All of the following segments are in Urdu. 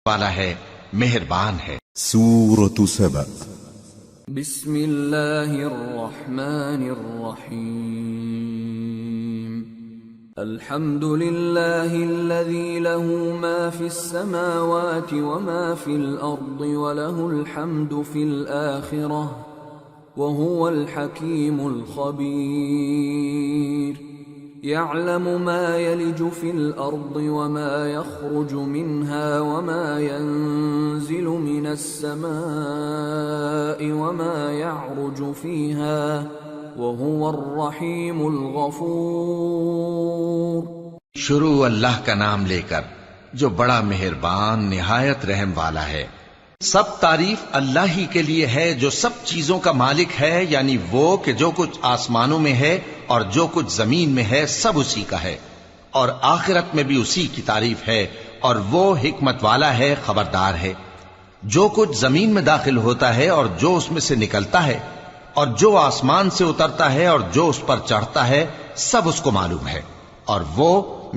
والا ہے، مہربان ہے۔ سورة سبأ بسم اللہ الرحمن الرحیم الحمد للہ الذی له ما فی السماوات وما فی الارض وله الحمد فی الآخرة وهو الحکیم الخبیر يعلم ما يلج في الأرض وما يخرج منها وما ينزل من السماء وما يعرج فيها وهو الرحيم الغفور۔ شروع اللہ کا نام لے کر جو بڑا مہربان نہایت رحم والا ہے۔ سب تعریف اللہ ہی کے لیے ہے جو سب چیزوں کا مالک ہے، یعنی وہ کہ جو کچھ آسمانوں میں ہے اور جو کچھ زمین میں ہے سب اسی کا ہے، اور آخرت میں بھی اسی کی تعریف ہے، اور وہ حکمت والا ہے، خبردار ہے۔ جو کچھ زمین میں داخل ہوتا ہے اور جو اس میں سے نکلتا ہے اور جو آسمان سے اترتا ہے اور جو اس پر چڑھتا ہے سب اس کو معلوم ہے، اور وہ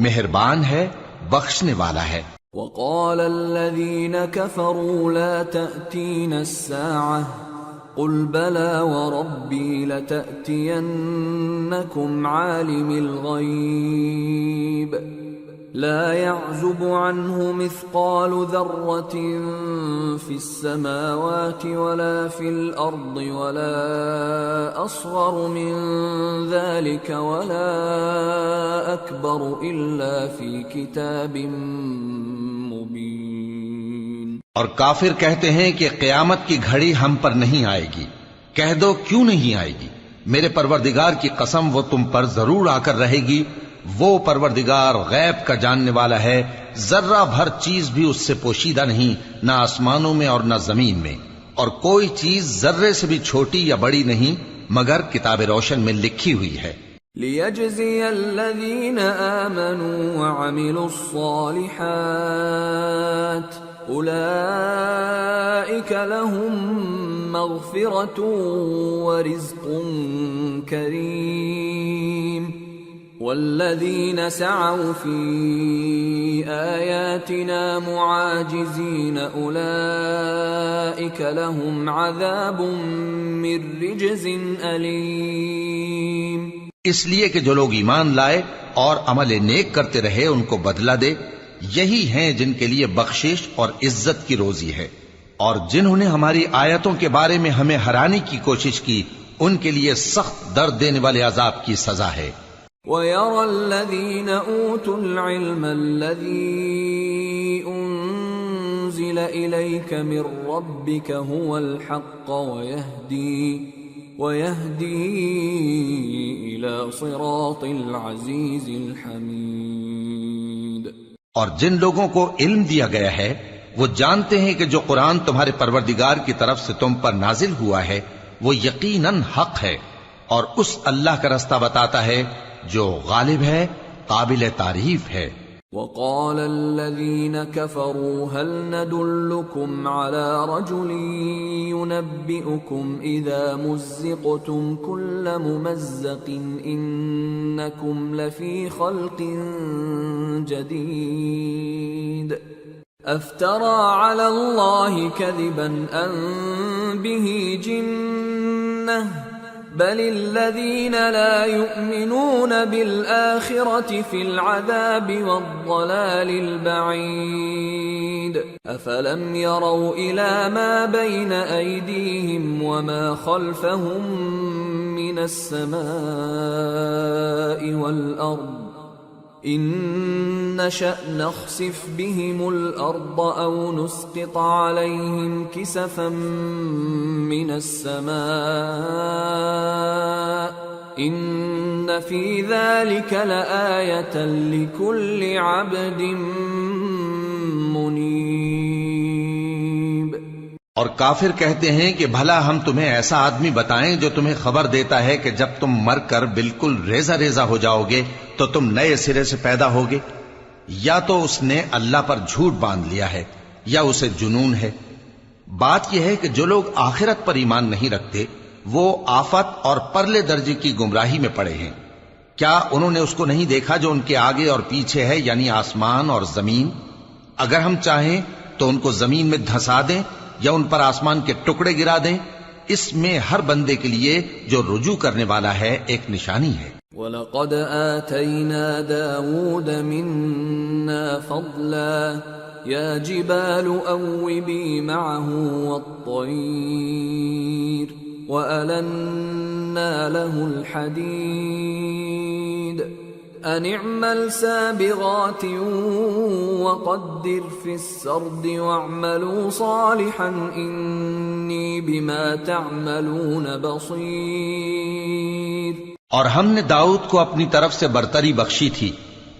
مہربان ہے، بخشنے والا ہے۔ وقال الذين كفروا لا تأتين الساعة قل بلى وربي لتأتينكم عالم الغيب لا يعزب عنه مثقال ذرة في السماوات ولا في الأرض ولا أصغر من ذلك ولا أكبر إلا في كتاب مبين۔ اور کافر کہتے ہیں کہ قیامت کی گھڑی ہم پر نہیں آئے گی۔ کہہ دو کیوں نہیں آئے گی؟ میرے پروردگار کی قسم وہ تم پر ضرور آ کر رہے گی۔ وہ پروردگار غیب کا جاننے والا ہے، ذرہ بھر چیز بھی اس سے پوشیدہ نہیں، نہ آسمانوں میں اور نہ زمین میں، اور کوئی چیز ذرے سے بھی چھوٹی یا بڑی نہیں مگر کتاب روشن میں لکھی ہوئی ہے۔ لِيَجْزِيَ الَّذِينَ آمَنُوا وَعَمِلُوا الصَّالِحَاتِ أُولَئِكَ لَهُم مَّغْفِرَةٌ وَرِزْقٌ كَرِيمٌ وَالَّذِينَ سَعَوْا فِي آيَاتِنَا مُعَاجِزِينَ أُولَئِكَ لَهُمْ عَذَابٌ مِّن رِّجْزٍ أَلِيمٌ۔ اس لیے کہ جو لوگ ایمان لائے اور عمل نیک کرتے رہے ان کو بدلہ دے، یہی ہیں جن کے لیے بخشش اور عزت کی روزی ہے، اور جنہوں نے ہماری آیتوں کے بارے میں ہمیں ہرانے کی کوشش کی ان کے لیے سخت درد دینے والے عذاب کی سزا ہے۔ وَيَرَى الَّذِينَ أُوتُوا الْعِلْمَ الَّذِي أُنزِلَ إِلَيْكَ مِن رَّبِّكَ هُوَ الْحَقَّ وَيَهْدِي إِلَى صِرَاطِ الْعَزِيزِ الْحَمِيدِ۔ اور جن لوگوں کو علم دیا گیا ہے وہ جانتے ہیں کہ جو قرآن تمہارے پروردگار کی طرف سے تم پر نازل ہوا ہے وہ یقیناً حق ہے، اور اس اللہ کا رستہ بتاتا ہے جو غالب ہے، قابل تعریف ہے۔ وقال الذين كفروا هل ندلكم على رجل ينبئكم إذا مزقتم كل ممزق إنكم لفي خلق جديد أفترى على الله كذبا أم به جنة بل الذين لا يؤمنون بالآخرة في العذاب والضلال البعيد أفلم يروا إلى ما بين أيديهم وما خلفهم من السماء والأرض إن نشأ نخسف بهم الأرض أو نسقط عليهم كسفا من السماء إن في ذلك لآية لكل عبد منيب۔ اور کافر کہتے ہیں کہ بھلا ہم تمہیں ایسا آدمی بتائیں جو تمہیں خبر دیتا ہے کہ جب تم مر کر بالکل ریزہ ریزہ ہو جاؤ گے تو تم نئے سرے سے پیدا ہوگے؟ یا تو اس نے اللہ پر جھوٹ باندھ لیا ہے یا اسے جنون ہے۔ بات یہ ہے کہ جو لوگ آخرت پر ایمان نہیں رکھتے وہ آفت اور پرلے درجے کی گمراہی میں پڑے ہیں۔ کیا انہوں نے اس کو نہیں دیکھا جو ان کے آگے اور پیچھے ہے، یعنی آسمان اور زمین؟ اگر ہم چاہیں تو ان کو زمین میں دھسا دیں یا ان پر آسمان کے ٹکڑے گرا دیں، اس میں ہر بندے کے لیے جو رجوع کرنے والا ہے ایک نشانی ہے۔ وَلَقَدْ آتَيْنَا دَاوُودَ مِنَّا فَضْلًا يَا جِبَالُ أَوِّبِي مَعَهُ وَالطَّيْرَ وَأَلَنَّا لَهُ الْحَدِيدَ أَنِ اعْمَلْ سَابِغَاتٍ وَقَدِّرْ فِي السَّرْدِ وَاعْمَلُوا صَالِحًا إِنِّي بِمَا تَعْمَلُونَ بَصِيرٌ۔ اور ہم نے داؤد کو اپنی طرف سے برتری بخشی تھی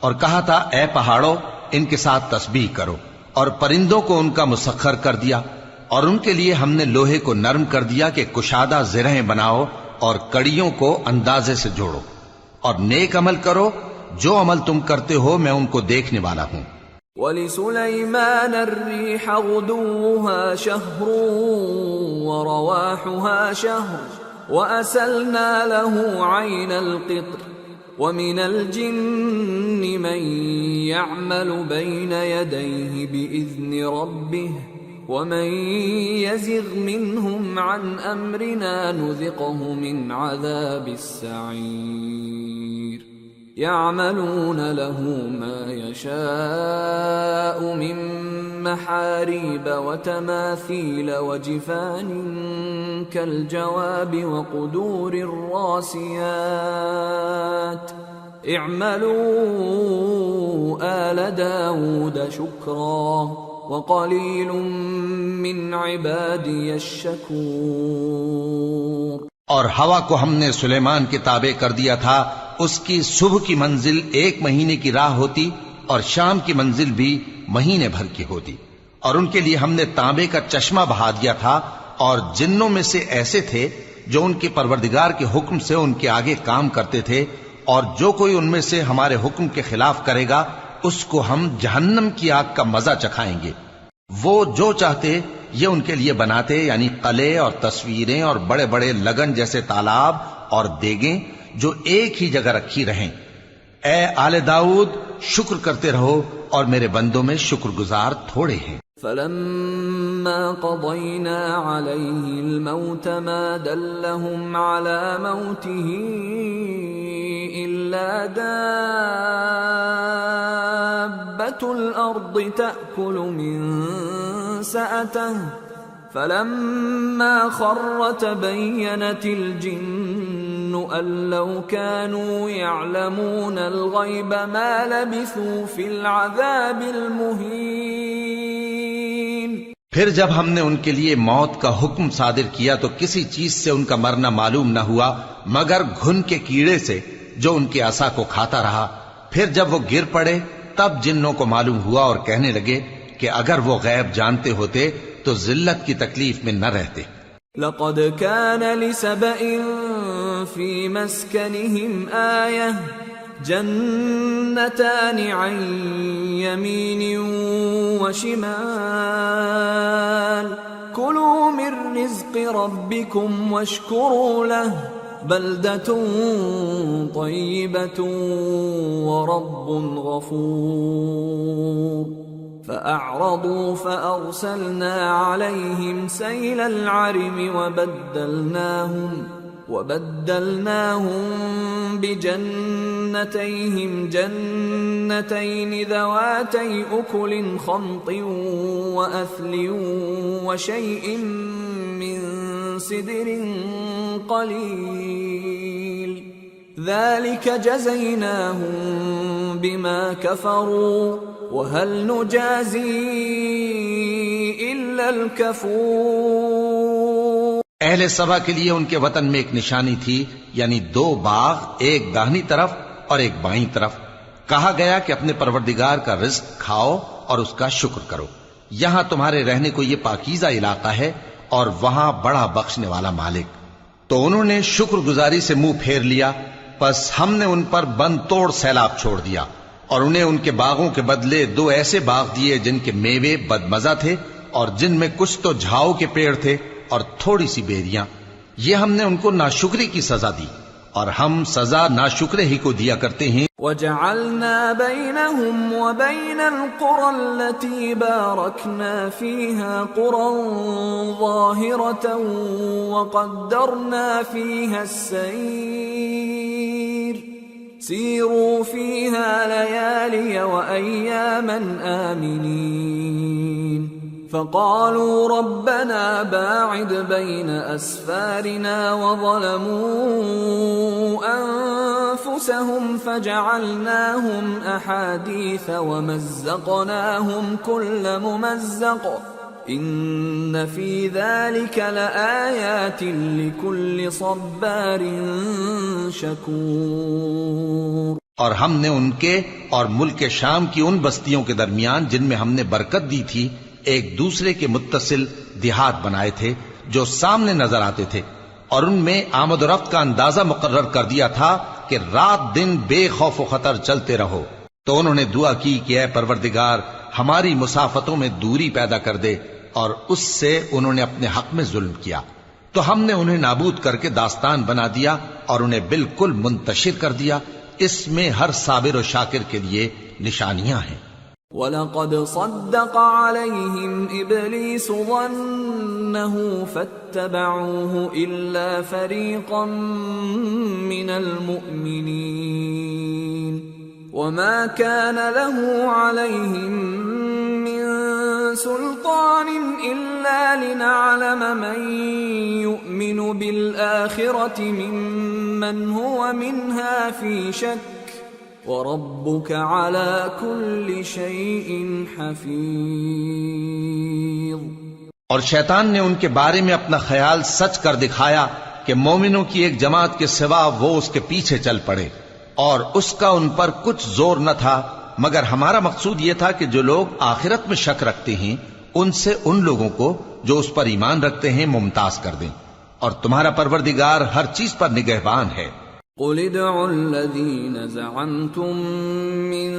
اور کہا تھا اے پہاڑوں ان کے ساتھ تسبیح کرو، اور پرندوں کو ان کا مسخر کر دیا، اور ان کے لیے ہم نے لوہے کو نرم کر دیا کہ کشادہ زرہیں بناؤ اور کڑیوں کو اندازے سے جوڑو، اور نیک عمل کرو، جو عمل تم کرتے ہو میں ان کو دیکھنے والا ہوں۔ وَلِسُلَيْمَانَ الرِّيحَ غُدُوُّهَا شَهْرٌ وَرَوَاحُهَا شَهْرٌ وَأَسَلْنَا لَهُ عَيْنَ الْقِطْرِ وَمِنَ الْجِنِّ مَن يَعْمَلُ بَيْنَ يَدَيْهِ بِإِذْنِ رَبِّهِ وَمَن يَزِغْ مِنْهُمْ عَنْ أَمْرِنَا نُذِقْهُ مِنْ عَذَابِ السَّعِيرِ يَعْمَلُونَ لَهُ مَا يَشَاءُ مِن مَّحَارِيبَ وَتَمَاثِيلَ وَجِفَانٍ كَالْجَوَابِ وَقُدُورٍ رَّاسِيَاتٍ اعْمَلُوا آلَ دَاوُودَ شُكْرًا وَقَلِيلٌ مِّنْ عِبَادِيَ الشَّكُورُ۔ اور ہوا کو ہم نے سلیمان کے تابع کر دیا تھا، اس کی صبح کی منزل 1 مہینے کی راہ ہوتی اور شام کی منزل بھی مہینے بھر کی ہوتی، اور ان کے لیے ہم نے تانبے کا چشمہ بہا دیا تھا، اور جنوں میں سے ایسے تھے جو ان کے پروردگار کے حکم سے ان کے آگے کام کرتے تھے، اور جو کوئی ان میں سے ہمارے حکم کے خلاف کرے گا اس کو ہم جہنم کی آگ کا مزہ چکھائیں گے۔ وہ جو چاہتے یہ ان کے لیے بناتے، یعنی قلعے اور تصویریں اور بڑے بڑے لگن جیسے تالاب اور دیگیں جو ایک ہی جگہ رکھی رہیں۔ اے آل داؤد شکر کرتے رہو، اور میرے بندوں میں شکر گزار تھوڑے ہیں۔ فَلَمَّا قَضَيْنَا عَلَيْهِ الْمَوْتَ مَا دَلَّهُمْ عَلَى مَوْتِهِ إِلَّا دَابَّةُ الْأَرْضِ تَأْكُلُ مِنْ سَأَتَهُ فَلَمَّا خَرَّ تَبَيَّنَتِ الْجِنُّ أَن لَّوْ كَانُوا يَعْلَمُونَ الْغَيْبَ مَا لَبِثُوا فِي الْعَذَابِ الْمُهِينِ۔ پھر جب ہم نے ان کے لیے موت کا حکم صادر کیا تو کسی چیز سے ان کا مرنا معلوم نہ ہوا مگر گھن کے کیڑے سے جو ان کے عصا کو کھاتا رہا۔ پھر جب وہ گر پڑے تب جنوں کو معلوم ہوا اور کہنے لگے کہ اگر وہ غیب جانتے ہوتے تو ذلت کی تکلیف میں نہ رہتے۔ لَقَدْ كَانَ لِسَبَإٍ فِي مَسْكَنِهِمْ آيَةٌ جَنَّتَانِ عَنْ يَمِينٍ وَشِمَالٍ كُلُوا مِنْ رِزْقِ رَبِّكُمْ وَاشْكُرُوا لَهُ بَلْدَةٌ طَيِّبَةٌ وَرَبٌّ غَفُورٌ فَأَعْرَضُوا فَأَرْسَلْنَا عَلَيْهِمْ سَيْلَ الْعَرِمِ وَبَدَّلْنَاهُمْ بِجَنَّتَيْهِمْ جَنَّتَيْنِ ذَوَاتَيْ أُكُلٍ خَمْطٍ وَأَثْلٍ وَشَيْءٍ مِّن سِدْرٍ قَلِيلٍ ذَلِكَ جَزَيْنَاهُمْ بِمَا كَفَرُوا وَهَلْ نُجَازِي إِلَّا الْكَفُورَ۔ اہل سبا کے لیے ان کے وطن میں ایک نشانی تھی، یعنی 2 باغ، ایک داہنی طرف اور ایک بائیں طرف۔ کہا گیا کہ اپنے پروردگار کا رزق کھاؤ اور اس کا شکر کرو، یہاں تمہارے رہنے کو یہ پاکیزہ علاقہ ہے اور وہاں بڑا بخشنے والا مالک۔ تو انہوں نے شکر گزاری سے منہ پھیر لیا، پس ہم نے ان پر بند توڑ سیلاب چھوڑ دیا، اور انہیں ان کے باغوں کے بدلے 2 ایسے باغ دیے جن کے میوے بدمزہ تھے اور جن میں کچھ تو جھاؤ کے پیڑ تھے اور تھوڑی سی بیریاں۔ یہ ہم نے ان کو ناشکری کی سزا دی، اور ہم سزا ناشکرے ہی کو دیا کرتے ہیں. وَجَعَلْنَا بَيْنَهُمْ وَبَيْنَ الْقُرَى الَّتِي بَارَكْنَا فِيهَا قُرًى ظَاهِرَةً وَقَدَّرْنَا فِيهَا السَّيْرَ سِيرُوا فِيهَا لَيَالِيَ وَأَيَّامًا آمِنِينَ فَقَالُوا رَبَّنَا بَاعِدْ بَيْنَ أَسْفَارِنَا وَظَلَمُوا أَنفُسَهُمْ فَجَعَلْنَاهُمْ أَحَادِيثَ وَمَزَّقْنَاهُمْ كُلَّ مُمَزَّقٍ إِنَّ فِي ذَلِكَ لَآيَاتٍ لِكُلِّ صَبَّارٍ شَكُورٍ. اور ہم نے ان کے اور ملک شام کی ان بستیوں کے درمیان جن میں ہم نے برکت دی تھی ایک دوسرے کے متصل دیہات بنائے تھے جو سامنے نظر آتے تھے، اور ان میں آمد و رفت کا اندازہ مقرر کر دیا تھا کہ رات دن بے خوف و خطر چلتے رہو. تو انہوں نے دعا کی کہ اے پروردگار ہماری مسافتوں میں دوری پیدا کر دے، اور اس سے انہوں نے اپنے حق میں ظلم کیا تو ہم نے انہیں نابود کر کے داستان بنا دیا اور انہیں بالکل منتشر کر دیا. اس میں ہر صابر و شاکر کے لیے نشانیاں ہیں. وَلَقَدْ صَدَّقَ عَلَيْهِمْ إِبْلِيسُ ظَنَّهُ فَاتَّبَعُوهُ إِلَّا فَرِيقًا مِّنَ الْمُؤْمِنِينَ وَمَا كَانَ لَهُ عَلَيْهِمْ مِّن سُلْطَانٍ إِلَّا لِنَعْلَمَ مَن يُؤْمِنُ بِالْآخِرَةِ مِمَّنْ هُوَ مِنْهَا فِي شَكٍّ وَرَبُّكَ عَلَى كُلِّ شَيْءٍ حَفِيظٌ. اور شیطان نے ان کے بارے میں اپنا خیال سچ کر دکھایا کہ مومنوں کی ایک جماعت کے سوا وہ اس کے پیچھے چل پڑے، اور اس کا ان پر کچھ زور نہ تھا، مگر ہمارا مقصود یہ تھا کہ جو لوگ آخرت میں شک رکھتے ہیں ان سے ان لوگوں کو جو اس پر ایمان رکھتے ہیں ممتاز کر دیں، اور تمہارا پروردگار ہر چیز پر نگہبان ہے. قُلِ ادْعُوا الَّذِينَ زَعَمْتُم مِّن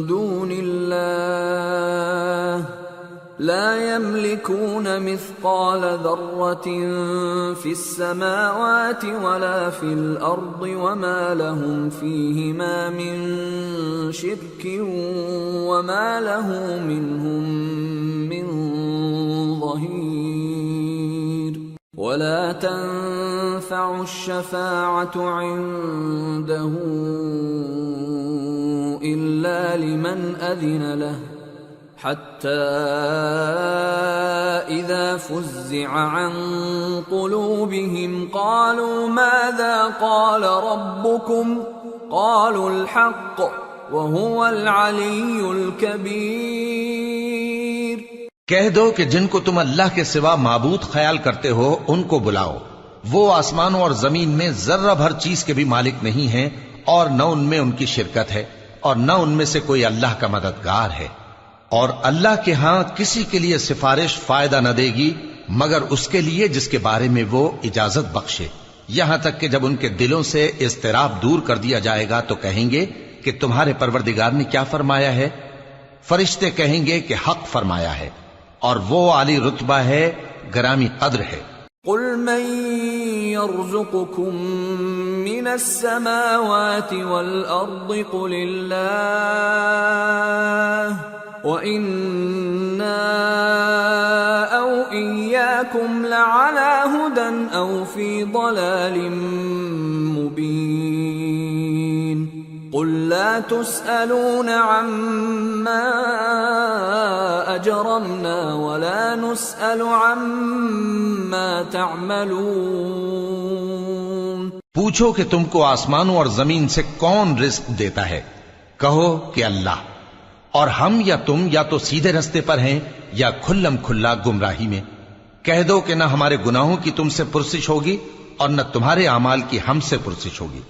دُونِ اللَّهِ لَا يَمْلِكُونَ مِثْقَالَ ذَرَّةٍ فِي السَّمَاوَاتِ وَلَا فِي الْأَرْضِ وَمَا لَهُمْ فِيهِمَا مِن شِرْكٍ وَمَا لَهُ مِنْهُم مِّن ظَهِيرٍ. وَلَا تَنفَعُ الشَّفَاعَةُ عِندَهُ إِلَّا لِمَنْ أَذِنَ لَهُ حَتَّى إِذَا فُزِّعَ عَن قُلُوبِهِمْ قَالُوا مَاذَا قَالَ رَبُّكُمْ قَالُوا الْحَقَّ وَهُوَ الْعَلِيُّ الْكَبِيرُ. کہہ دو کہ جن کو تم اللہ کے سوا معبود خیال کرتے ہو ان کو بلاؤ، وہ آسمانوں اور زمین میں ذرہ بھر چیز کے بھی مالک نہیں ہیں، اور نہ ان میں ان کی شرکت ہے اور نہ ان میں سے کوئی اللہ کا مددگار ہے. اور اللہ کے ہاں کسی کے لیے سفارش فائدہ نہ دے گی مگر اس کے لیے جس کے بارے میں وہ اجازت بخشے، یہاں تک کہ جب ان کے دلوں سے اضطراب دور کر دیا جائے گا تو کہیں گے کہ تمہارے پروردگار نے کیا فرمایا ہے؟ فرشتے کہیں گے کہ حق فرمایا ہے، اور وہ عالی رتبہ ہے، گرامی قدر ہے. قُلْ مَن يَرْزُقُكُم مِّنَ السَّمَاوَاتِ وَالْأَرْضِ قُلِ اللَّهُ وَإِنَّا أَوْ إِيَّاكُمْ لَعَلَى هُدًى أَوْ فِي ضَلَالٍ مُّبِينٍ. قُل لَّا تُسْأَلُونَ عَمَّا أَجْرَمْنَا وَلَا نُسْأَلُ عَمَّا تَعْمَلُونَ. پوچھو کہ تم کو آسمانوں اور زمین سے کون رزق دیتا ہے؟ کہو کہ اللہ، اور ہم یا تم یا تو سیدھے رستے پر ہیں یا کھلم کھلا گمراہی میں. کہہ دو کہ نہ ہمارے گناہوں کی تم سے پرسش ہوگی اور نہ تمہارے اعمال کی ہم سے پرسش ہوگی.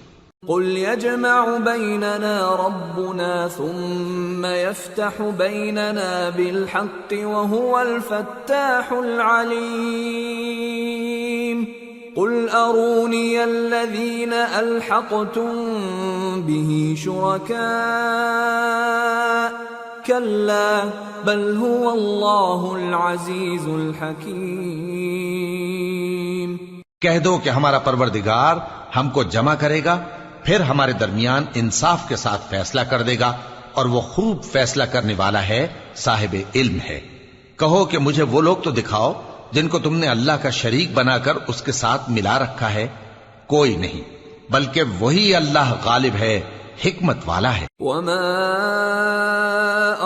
قُلْ يَجْمَعُ بَيْنَنَا رَبُّنَا ثُمَّ يَفْتَحُ بَيْنَنَا بِالْحَقِّ وَهُوَ الْفَتَّاحُ الْعَلِيمُ. قُلْ أَرُونِيَ الَّذِينَ أَلْحَقْتُم بِهِ شُرَكَاءَ كَلَّا بَلْ هُوَ اللَّهُ الْعَزِيزُ الْحَكِيمُ. کہہ دو کہ ہمارا پروردگار ہم کو جمع کرے گا، پھر ہمارے درمیان انصاف کے ساتھ فیصلہ کر دے گا، اور وہ خوب فیصلہ کرنے والا ہے، صاحب علم ہے۔ کہو کہ مجھے وہ لوگ تو دکھاؤ جن کو تم نے اللہ کا شریک بنا کر اس کے ساتھ ملا رکھا ہے۔ کوئی نہیں، بلکہ وہی اللہ غالب ہے، حکمت والا ہے۔ وما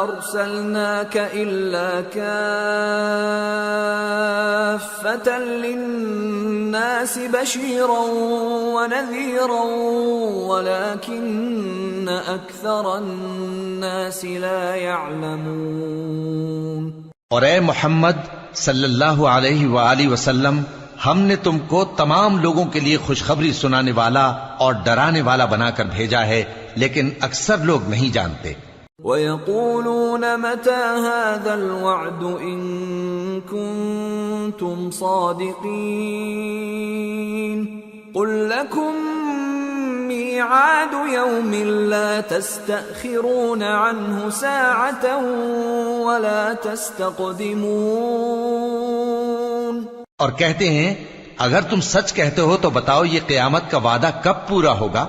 ارسلناك الا كافة للناس بشيرا ونذيرا ولكن اكثر الناس لا يعلمون۔ اور اے محمد صلی اللہ علیہ وآلہ وسلم، ہم نے تم کو تمام لوگوں کے لیے خوشخبری سنانے والا اور ڈرانے والا بنا کر بھیجا ہے، لیکن اکثر لوگ نہیں جانتے۔ وَيَقُولُونَ مَتَى هَذَا الْوَعْدُ إِن كُنتُمْ صَادِقِينَ قُل لَّكُم مِّيعَادُ يَوْمٍ لَّا تَسْتَأْخِرُونَ عَنْهُ سَاعَةً وَلَا تَسْتَقْدِمُونَ۔ اور کہتے ہیں اگر تم سچ کہتے ہو تو بتاؤ یہ قیامت کا وعدہ کب پورا ہوگا؟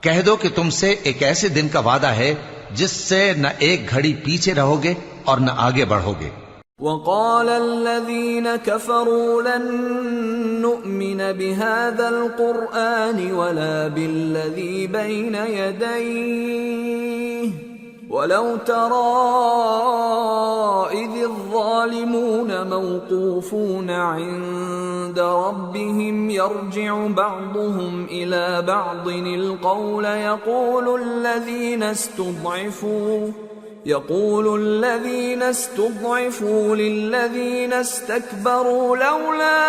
کہہ دو کہ تم سے ایک ایسے دن کا وعدہ ہے جس سے نہ ایک گھڑی پیچھے رہو گے اور نہ آگے بڑھو گے۔ وقال الذين كفروا لن نؤمن بهذا القرآن ولا بالذي بين يديه ولو ترى إذ الظالمون موقوفون عند ربهم يرجع بعضهم إلى بعض القول يقول الذين استضعفوا للذين استكبروا لولا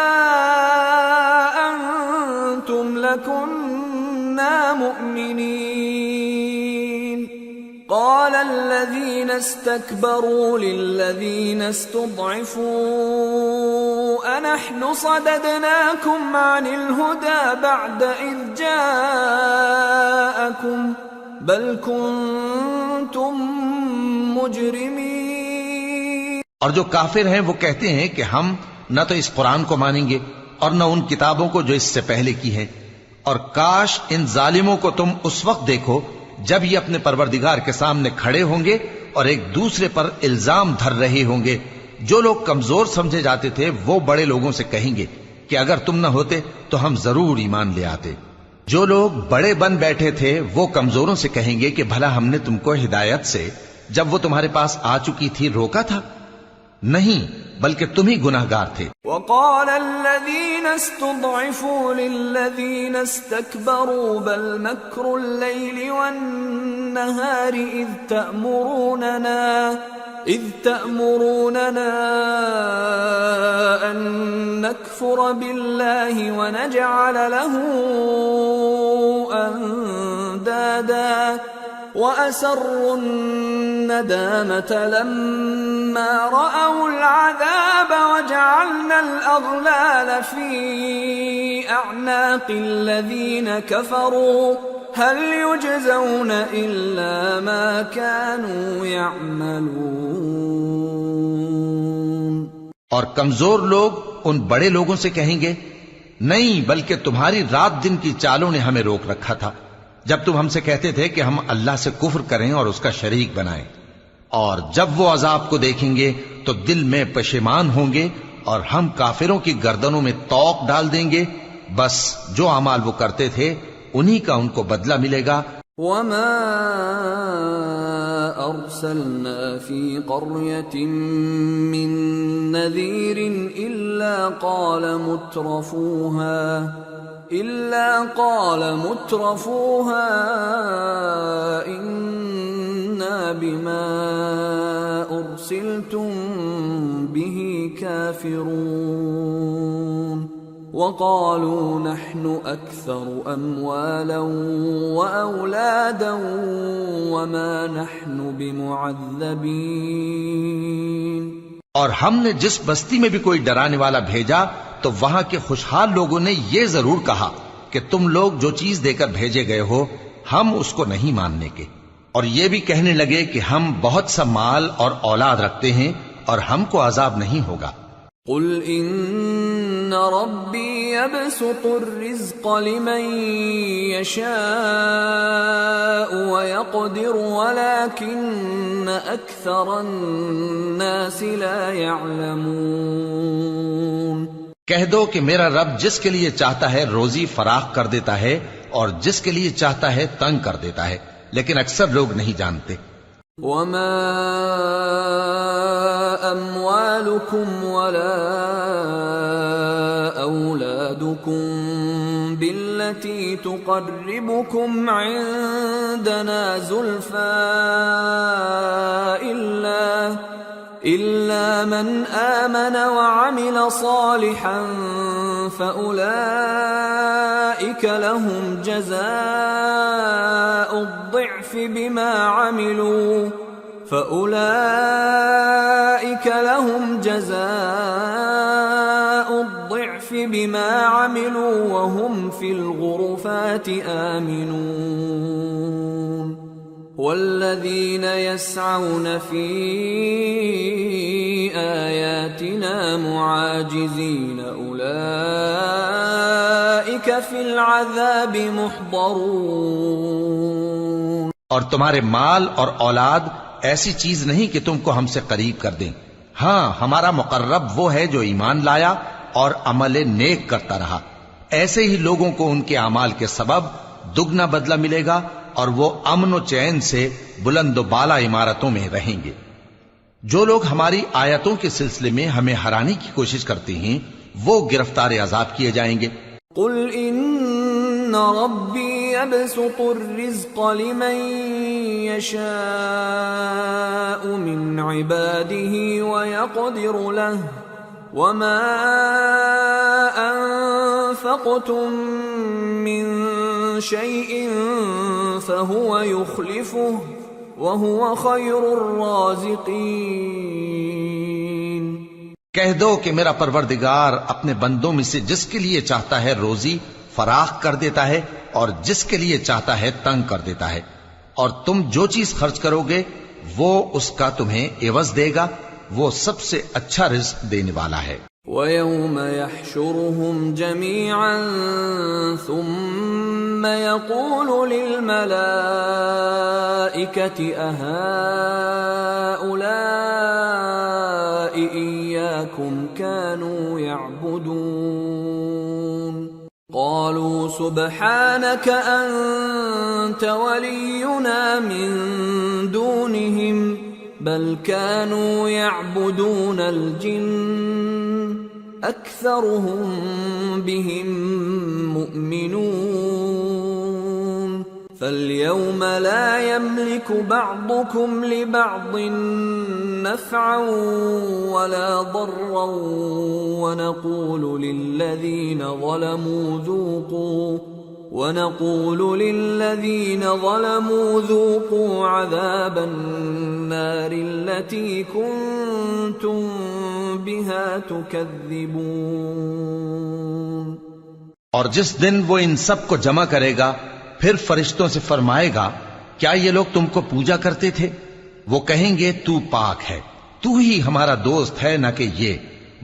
أنتم لكنا مؤمنين قال الذين استكبروا للذين استضعفوا أنحن صددناكم عن الهدى بعد إذ جاءكم بل كنتم مجرمین۔ اور جو کافر ہیں وہ کہتے ہیں کہ ہم نہ تو اس قرآن کو مانیں گے اور نہ ان کتابوں کو جو اس سے پہلے کی ہیں، اور کاش ان ظالموں کو تم اس وقت دیکھو جب یہ اپنے پروردگار کے سامنے کھڑے ہوں گے اور ایک دوسرے پر الزام دھر رہے ہوں گے۔ جو لوگ کمزور سمجھے جاتے تھے وہ بڑے لوگوں سے کہیں گے کہ اگر تم نہ ہوتے تو ہم ضرور ایمان لے آتے۔ جو لوگ بڑے بن بیٹھے تھے وہ کمزوروں سے کہیں گے کہ بھلا ہم نے تم کو ہدایت سے جب وہ تمہارے پاس آ چکی تھی روکا تھا؟ نہیں، بلکہ تم ہی گناہگار تھے۔ وقال الذين استضعفوا للذين استكبروا بل مكر الليل والنهار إذ تأمروننا أن نكفر بالله ونجعل له أندادا وَأَسَرُّوا النَّدَامَةَ لَمَّا رَأَوُا الْعَذَابَ وَجَعَلْنَا الْأَغْلَالَ فِي أَعْنَاقِ الَّذِينَ كَفَرُوا هَلْ يُجْزَوْنَ إِلَّا مَا كَانُوا يَعْمَلُونَ۔ اور کمزور لوگ ان بڑے لوگوں سے کہیں گے نہیں، بلکہ تمہاری رات دن کی چالوں نے ہمیں روک رکھا تھا جب تم ہم سے کہتے تھے کہ ہم اللہ سے کفر کریں اور اس کا شریک بنائیں، اور جب وہ عذاب کو دیکھیں گے تو دل میں پشیمان ہوں گے اور ہم کافروں کی گردنوں میں طوق ڈال دیں گے۔ بس جو اعمال وہ کرتے تھے انہی کا ان کو بدلہ ملے گا۔ وما ارسلنا في قرية من نذير إلا قال مترفوها إنا بما أرسلتم به كافرون وقالوا نحن أكثر أموالا وأولادا وما نحن بمعذبين۔ اور ہم نے جس بستی میں بھی کوئی ڈرانے والا بھیجا تو وہاں کے خوشحال لوگوں نے یہ ضرور کہا کہ تم لوگ جو چیز دے کر بھیجے گئے ہو ہم اس کو نہیں ماننے کے، اور یہ بھی کہنے لگے کہ ہم بہت سا مال اور اولاد رکھتے ہیں اور ہم کو عذاب نہیں ہوگا۔ قل ان ربی یبسط الرزق لمن یشاء ویقدر ولکن اکثر الناس لا یعلمون۔ کہہ دو کہ میرا رب جس کے لیے چاہتا ہے روزی فراخ کر دیتا ہے اور جس کے لیے چاہتا ہے تنگ کر دیتا ہے، لیکن اکثر لوگ نہیں جانتے۔ وما اموالكم ولا اولادكم بالتي تقربكم عندنا زلفى إلا من آمن وعمل صالحا فأولئك لهم جزاء الضعف بما عملوا وهم في الغرفات آمنون والذين يسعون في آياتنا معاجزين أولئك في العذاب محضرون۔ اور تمہارے مال اور اولاد ایسی چیز نہیں کہ تم کو ہم سے قریب کر دیں، ہاں ہمارا مقرب وہ ہے جو ایمان لایا اور عمل نیک کرتا رہا، ایسے ہی لوگوں کو ان کے اعمال کے سبب دگنا بدلہ ملے گا اور وہ امن و چین سے بلند و بالا عمارتوں میں رہیں گے۔ جو لوگ ہماری آیتوں کے سلسلے میں ہمیں ہرانے کی کوشش کرتے ہیں وہ گرفتار عذاب کیے جائیں گے۔ قل ان ربی یبسط الرزق لمن یشاء من عباده ویقدر له وما انفقتم من شيء فهو يخلفه وهو خير الرازقين۔ کہہ دو کہ میرا پروردگار اپنے بندوں میں سے جس کے لیے چاہتا ہے روزی فراخ کر دیتا ہے اور جس کے لیے چاہتا ہے تنگ کر دیتا ہے، اور تم جو چیز خرچ کرو گے وہ اس کا تمہیں عوض دے گا، وہ سب سے اچھا رزق دینے والا ہے۔ وَيَوْمَ يَحْشُرُهُمْ جَمِيعًا ثُمَّ يَقُولُ لِلْمَلَائِكَةِ أَهَؤُلَاءِ إِيَّاكُمْ كَانُوا يَعْبُدُونَ قَالُوا سُبْحَانَكَ أَنْتَ وَلِيُّنَا مِنْ دُونِهِمْ بل كانوا يعبدون الجن أكثرهم بهم مؤمنون فاليوم لا يملك بعضكم لبعض نفعا ولا ضرا ونقول للذين ظلموا ذوقوا عذاب النار التي كنتم بها تكذبون۔ اور جس دن وہ ان سب کو جمع کرے گا پھر فرشتوں سے فرمائے گا کیا یہ لوگ تم کو پوجا کرتے تھے؟ وہ کہیں گے تو پاک ہے، تو ہی ہمارا دوست ہے، نہ کہ یہ،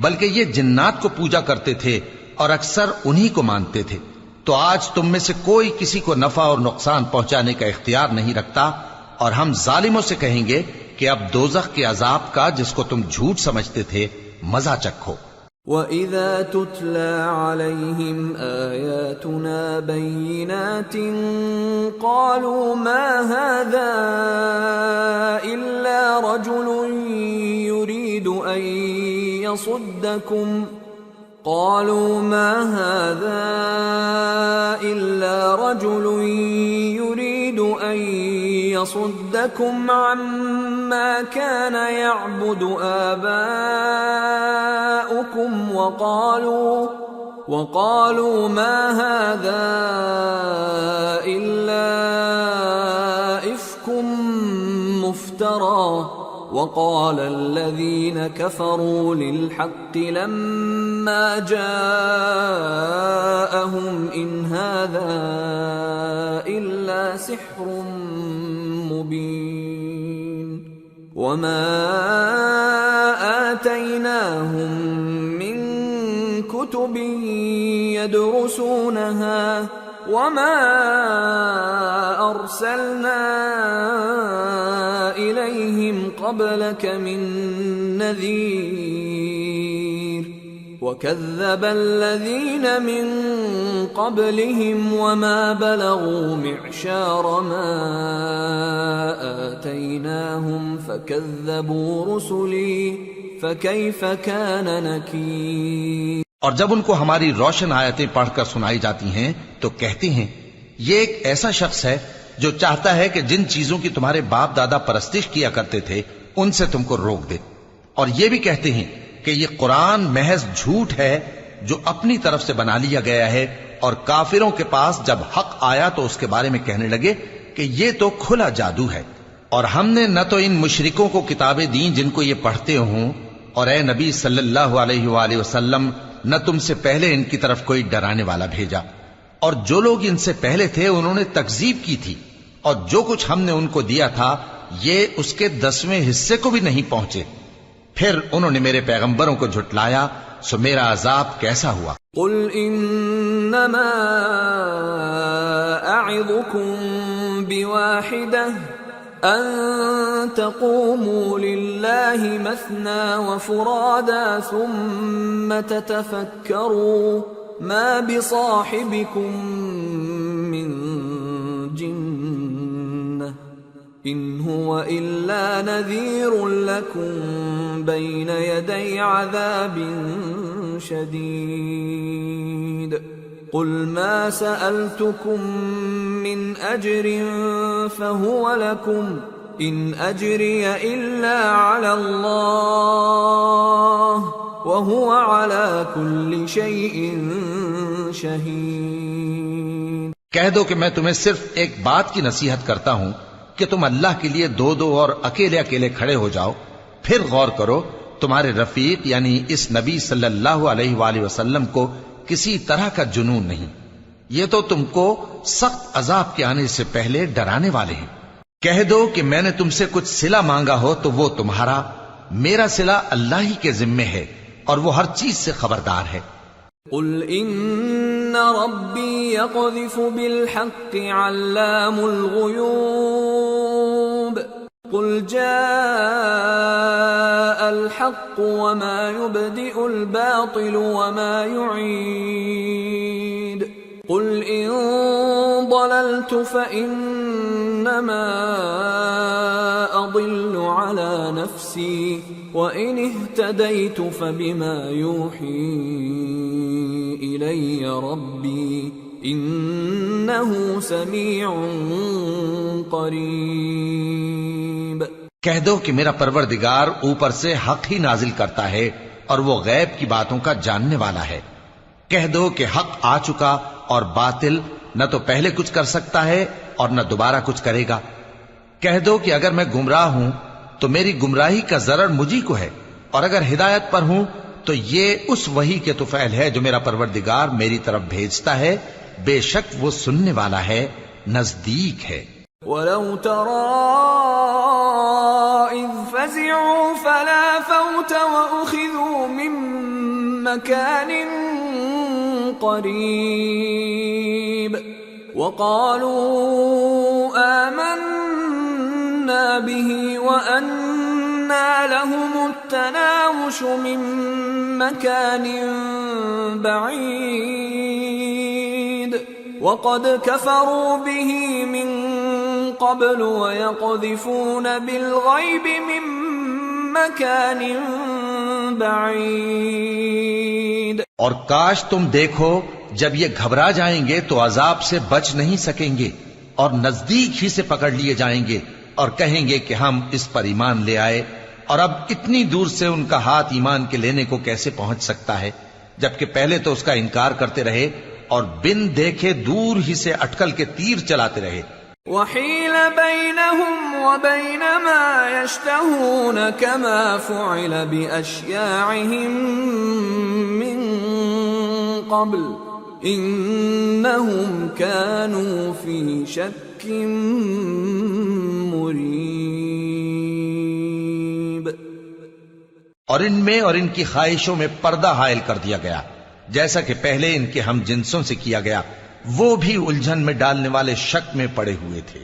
بلکہ یہ جنات کو پوجا کرتے تھے اور اکثر انہی کو مانتے تھے۔ تو آج تم میں سے کوئی کسی کو نفع اور نقصان پہنچانے کا اختیار نہیں رکھتا، اور ہم ظالموں سے کہیں گے کہ اب دوزخ کے عذاب کا جس کو تم جھوٹ سمجھتے تھے مزہ چکھو۔ وَإِذَا تُتْلَى عَلَيْهِمْ آيَاتُنَا بَيِّنَاتٍ قَالُوا مَا هَذَا إِلَّا رَجُلٌ يُرِيدُ أَن يَصُدَّكُمْ عَمَّا كَانَ يَعْبُدُ آبَاؤُكُمْ وَقَالُوا مَا هَذَا إِلَّا إِفْكٌ مُفْتَرًى وقال الذين كفروا للحق لما جاءهم إن هذا إلا سحر مبين وما آتيناهم من كتب يدرسونها وما أرسلنا إليهم قبلك من نذير وكذب الذين من قبلهم وما بلغوا معشار ما آتيناهم فكذبوا رسلي فكيف كان نكير۔ اور جب ان کو ہماری روشن آیتیں پڑھ کر سنائی جاتی ہیں تو کہتے ہیں یہ ایک ایسا شخص ہے جو چاہتا ہے کہ جن چیزوں کی تمہارے باپ دادا پرستش کیا کرتے تھے ان سے تم کو روک دے، اور یہ بھی کہتے ہیں کہ یہ قرآن محض جھوٹ ہے جو اپنی طرف سے بنا لیا گیا ہے، اور کافروں کے پاس جب حق آیا تو اس کے بارے میں کہنے لگے کہ یہ تو کھلا جادو ہے، اور ہم نے نہ تو ان مشرکوں کو کتابیں دیں جن کو یہ پڑھتے ہوں، اور اے نبی صلی اللہ علیہ وآلہ وسلم نہ تم سے پہلے ان کی طرف کوئی ڈرانے والا بھیجا، اور جو لوگ ان سے پہلے تھے انہوں نے تکذیب کی تھی، اور جو کچھ ہم نے ان کو دیا تھا یہ اس کے 10ویں حصے کو بھی نہیں پہنچے، پھر انہوں نے میرے پیغمبروں کو جھٹلایا، سو میرا عذاب کیسا ہوا۔ قل انما اعظكم بواحدة ان تقوموا لله مثنى وفرادا ثم تتفكروا ما بصاحبكم من جنة ان هو الا نذير لكم بين يدي عذاب شديد قل ما سألتكم من أجر فهو لكم إن أجري إلا على الله وهو على كل شيء شهيد۔ کہہ دو کہ میں تمہیں صرف ایک بات کی نصیحت کرتا ہوں کہ تم اللہ کے لیے دو دو اور اکیلے اکیلے کھڑے ہو جاؤ، پھر غور کرو تمہارے رفیق یعنی اس نبی صلی اللہ علیہ وآلہ وسلم کو کسی طرح کا جنون نہیں، یہ تو تم کو سخت عذاب کے آنے سے پہلے ڈرانے والے ہیں۔ کہہ دو کہ میں نے تم سے کچھ صلہ مانگا ہو تو وہ تمہارا، میرا صلہ اللہ ہی کے ذمے ہے اور وہ ہر چیز سے خبردار ہے۔ قل ان ربی یقذف بالحق علام الغیوب قل جاء الحق وما يبدئ الباطل وما يعيد قل إن ضللت فإنما أضل على نفسي وإن اهتديت فبما يوحي إلي ربي إنه سميع قريب۔ کہہ دو کہ میرا پروردگار اوپر سے حق ہی نازل کرتا ہے اور وہ غیب کی باتوں کا جاننے والا ہے۔ کہہ دو کہ حق آ چکا اور باطل نہ تو پہلے کچھ کر سکتا ہے اور نہ دوبارہ کچھ کرے گا۔ کہہ دو کہ اگر میں گمراہ ہوں تو میری گمراہی کا ضرر مجھی کو ہے، اور اگر ہدایت پر ہوں تو یہ اس وحی کے طفیل ہے جو میرا پروردگار میری طرف بھیجتا ہے، بے شک وہ سننے والا ہے، نزدیک ہے۔ وَلَوْ تَرَىٰ إِذْ فَزِعُوا فَلَا فَوْتَ وَأُخِذُوا مِن مَّكَانٍ قَرِيبٍ وَقَالُوا آمَنَّا بِهِ وَأَنَّىٰ لَهُمُ التَّنَاوُشُ مِن مَّكَانٍ بَعِيدٍ وَقَدْ كَفَرُوا بِهِ مِن قبل ويقذفون بالغيب من مكان بعيد۔ اور کاش تم دیکھو جب یہ گھبرا جائیں گے تو عذاب سے بچ نہیں سکیں گے اور نزدیک ہی سے پکڑ لیے جائیں گے اور کہیں گے کہ ہم اس پر ایمان لے آئے، اور اب اتنی دور سے ان کا ہاتھ ایمان کے لینے کو کیسے پہنچ سکتا ہے، جبکہ پہلے تو اس کا انکار کرتے رہے اور بن دیکھے دور ہی سے اٹکل کے تیر چلاتے رہے۔ وحيل بينهم وبين ما يشتهون كما فعل بأشياعهم من قبل إنهم كانوا في شك مريب۔ اور ان میں اور ان کی خواہشوں میں پردہ حائل کر دیا گیا، جیسا کہ پہلے ان کے ہم جنسوں سے کیا گیا، وہ بھی الجھن میں ڈالنے والے شک میں پڑے ہوئے تھے۔